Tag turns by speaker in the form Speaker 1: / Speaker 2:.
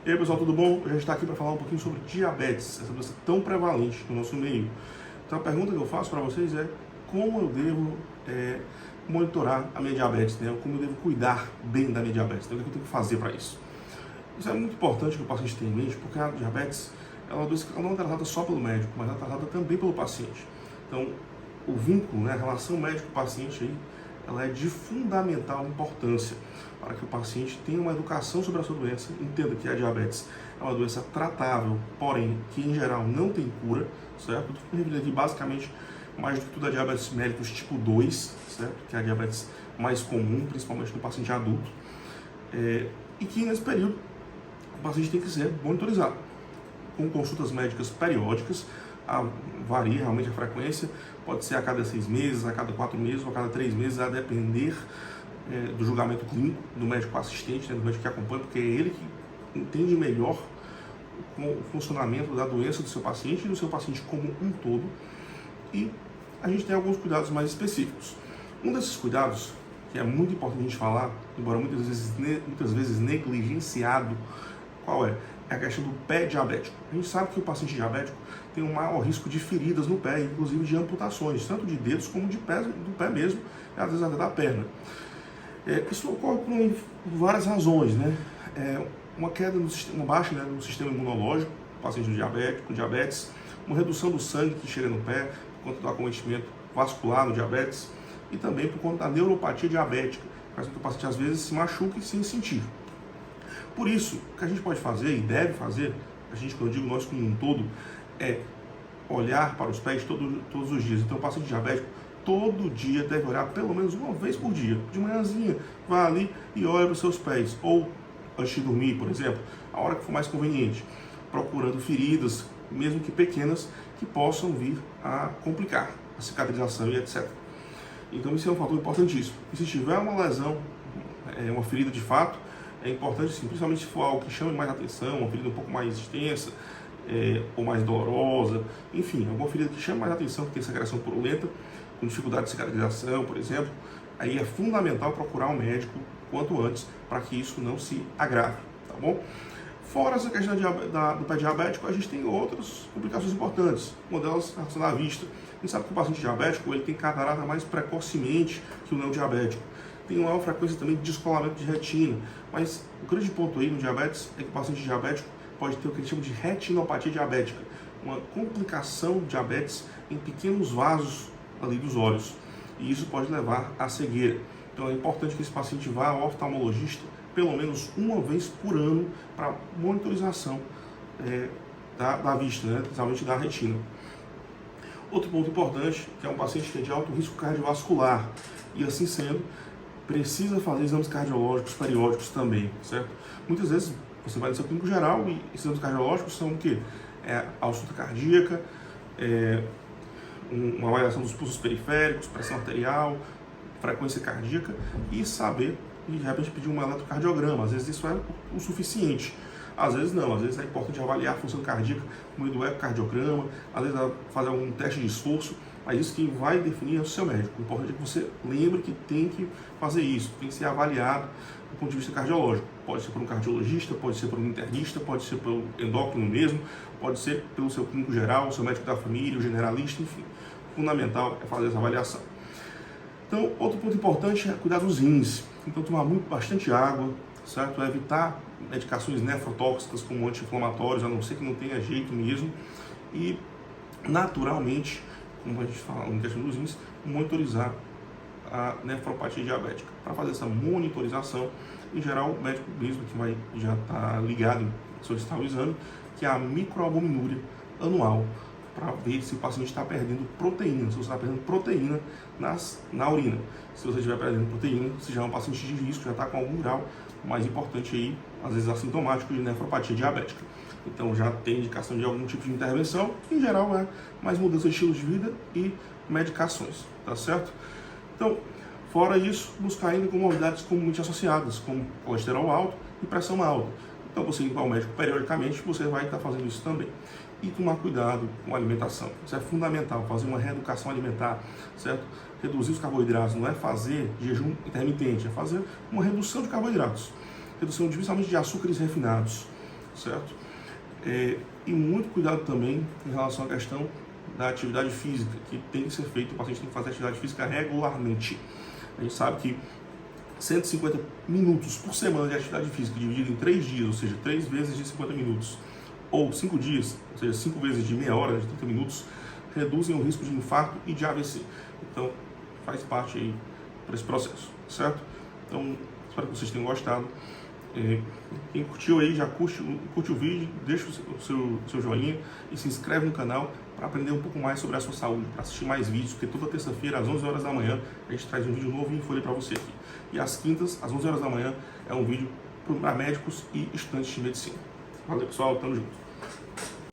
Speaker 1: E aí pessoal, tudo bom? A gente está aqui para falar um pouquinho sobre diabetes, essa doença tão prevalente no nosso meio. Então a pergunta que eu faço para vocês é como eu devo monitorar a minha diabetes, né? Como eu devo cuidar bem da minha diabetes, então, o que eu tenho que fazer para isso? Isso é muito importante que o paciente tenha em mente, porque a diabetes é uma doença que não é tratada só pelo médico, mas é tratada também pelo paciente. Então o vínculo, né, a relação médico-paciente aí, ela é de fundamental importância para que o paciente tenha uma educação sobre a sua doença, entenda que a diabetes é uma doença tratável, porém que em geral não tem cura, certo? Estou referindo aqui basicamente mais do que tudo a diabetes mellitus tipo 2, certo? Que é a diabetes mais comum, principalmente no paciente adulto, e que nesse período o paciente tem que ser monitorizado com consultas médicas periódicas. Varia realmente a frequência, pode ser a cada 6 meses, a cada 4 meses ou a cada 3 meses, a depender do julgamento clínico do médico assistente, né, do médico que acompanha, porque é ele que entende melhor o funcionamento da doença do seu paciente e do seu paciente como um todo. E a gente tem alguns cuidados mais específicos. Um desses cuidados, que é muito importante a gente falar, embora muitas vezes negligenciado, qual é? É a questão do pé diabético. A gente sabe que o paciente diabético tem um maior risco de feridas no pé, inclusive de amputações, tanto de dedos como de pé, do pé mesmo, e às vezes até da perna. Isso ocorre por várias razões, né? Uma queda uma baixa, né, no sistema imunológico, paciente com diabetes, uma redução do sangue que chega no pé, por conta do acometimento vascular no diabetes, e também por conta da neuropatia diabética, faz com que o paciente às vezes se machuque sem sentir. Por isso, o que a gente pode fazer e deve fazer, a gente, quando eu digo nós como um todo, é olhar para os pés todos os dias. Então, o paciente diabético, todo dia deve olhar pelo menos uma vez por dia. De manhãzinha, vai ali e olha para os seus pés. Ou antes de dormir, por exemplo, a hora que for mais conveniente, procurando feridas, mesmo que pequenas, que possam vir a complicar a cicatrização e etc. Então, isso é um fator importantíssimo. E se tiver uma lesão, uma ferida de fato, é importante, sim, principalmente se for algo que chame mais atenção, uma ferida um pouco mais extensa, ou mais dolorosa, enfim, alguma ferida que chame mais atenção, que tem secreção purulenta, com dificuldade de cicatrização, por exemplo, aí é fundamental procurar um médico quanto antes para que isso não se agrave, tá bom? Fora essa questão do pé diabético, a gente tem outras complicações importantes, uma delas relacionada à vista. A gente sabe que o paciente diabético ele tem catarata mais precocemente que o não diabético. Tem uma maior frequência também de descolamento de retina, mas o grande ponto aí no diabetes é que o paciente diabético pode ter o que a gente chama de retinopatia diabética, uma complicação de diabetes em pequenos vasos ali dos olhos, e isso pode levar à cegueira. Então é importante que esse paciente vá ao oftalmologista pelo menos uma vez por ano para monitorização da vista, né, principalmente da retina. Outro ponto importante, que é um paciente que é de alto risco cardiovascular, e assim sendo, precisa fazer exames cardiológicos periódicos também, certo? Muitas vezes você vai no seu clínico geral e esses exames cardiológicos são o quê? A ausculta cardíaca, uma avaliação dos pulsos periféricos, pressão arterial, frequência cardíaca e saber, e de repente pedir um eletrocardiograma. Às vezes isso é o suficiente, às vezes não, às vezes é importante avaliar a função cardíaca por meio do ecocardiograma, às vezes fazer algum teste de esforço, mas isso que vai definir é o seu médico. O importante é que você lembre que tem que fazer isso, tem que ser avaliado do ponto de vista cardiológico. Pode ser por um cardiologista, pode ser por um internista, pode ser pelo endócrino mesmo, pode ser pelo seu clínico geral, o seu médico da família, o generalista, enfim. Fundamental é fazer essa avaliação. Então, outro ponto importante é cuidar dos rins. Então, tomar bastante água, certo? Evitar medicações nefrotóxicas como anti-inflamatórios, a não ser que não tenha jeito mesmo. E, naturalmente, como a gente fala na questão dos rins, monitorizar a nefropatia diabética. Para fazer essa monitorização, em geral, o médico mesmo que vai já estar ligado em solicitar o exame, que é a microalbuminúria anual, para ver se o paciente está perdendo proteína, se você está perdendo proteína na urina. Se você estiver perdendo proteína, você já é um paciente de risco, já está com algum grau mais importante aí, às vezes assintomático, de nefropatia diabética. Então já tem indicação de algum tipo de intervenção, em geral é mais mudança de estilo de vida e medicações, tá certo? Então, fora isso, buscar ainda comorbidades comumente associadas, como colesterol alto e pressão alta. Então você ir ao médico periodicamente, você vai estar fazendo isso também. E tomar cuidado com a alimentação. Isso é fundamental, fazer uma reeducação alimentar, certo? Reduzir os carboidratos, não é fazer jejum intermitente, é fazer uma redução de carboidratos. Redução principalmente de açúcares refinados, certo? E muito cuidado também em relação à questão da atividade física, que tem que ser feito, o paciente tem que fazer atividade física regularmente. A gente sabe que 150 minutos por semana de atividade física, dividido em 3 dias, ou seja, 3 vezes de 50 minutos, ou 5 dias, ou seja, 5 vezes de meia hora, de 30 minutos, reduzem o risco de infarto e de AVC. Então, faz parte aí para esse processo, certo? Então, espero que vocês tenham gostado. Quem curtiu aí, já curte o vídeo, deixa o seu joinha e se inscreve no canal para aprender um pouco mais sobre a sua saúde, para assistir mais vídeos, porque toda terça-feira, às 11 horas da manhã, a gente traz um vídeo novo em folha para você aqui. E às quintas, às 11 horas da manhã, é um vídeo para médicos e estudantes de medicina. Valeu, pessoal, tamo junto.